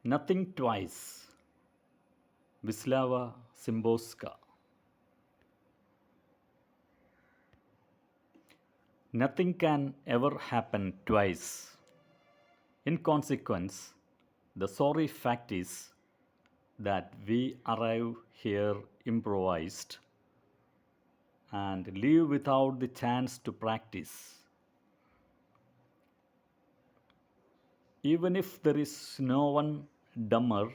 Nothing twice. Wisława Szymborska. Nothing can ever happen twice. In consequence, the sorry fact is that we arrive here improvised and leave without the chance to practice. Even if there is no one dumber,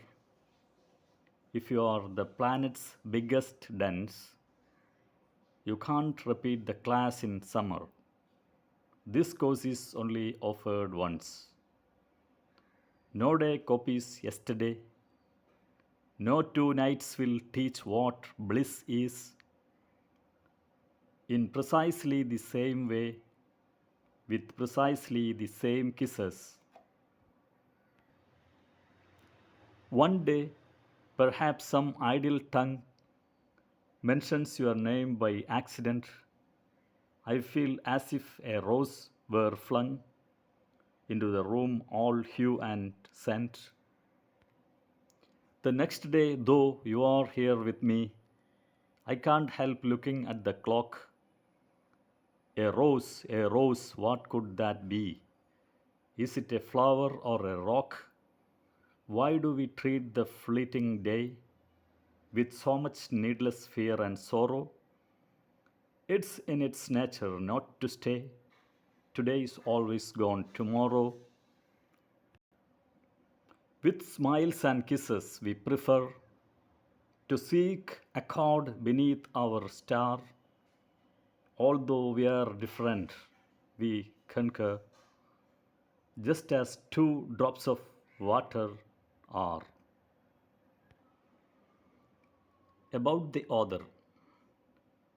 if you are the planet's biggest dunce, you can't repeat the class in summer. This course is only offered once. No day copies yesterday. No two nights will teach what bliss is. In precisely the same way, with precisely the same kisses. One day, perhaps some idle tongue mentions your name by accident. I feel as if a rose were flung into the room all hue and scent. The next day, though you are here with me, I can't help looking at the clock. A rose, what could that be? Is it a flower or a rock? Why do we treat the fleeting day with so much needless fear and sorrow? It's in its nature not to stay. Today is always gone tomorrow. With smiles and kisses, we prefer to seek accord beneath our star. Although we are different, we concur, just as two drops of water are. About the author,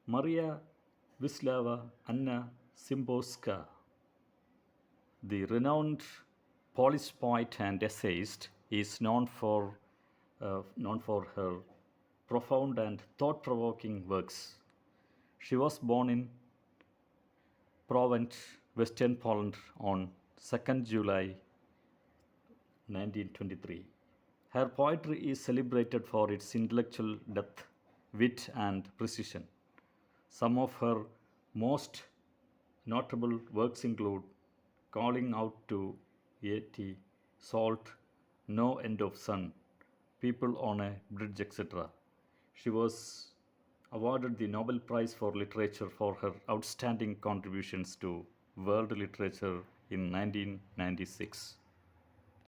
Maria Wisława Anna Szymborska, the renowned Polish poet and essayist, is known for her profound and thought-provoking works. She was born in Provence, Western Poland, on 2nd July 1923. Her poetry is celebrated for its intellectual depth, wit, and precision. Some of her most notable works include Calling Out to Yeti, Salt, No End of Sun, People on a Bridge, etc. She was awarded the Nobel Prize for Literature for her outstanding contributions to world literature in 1996.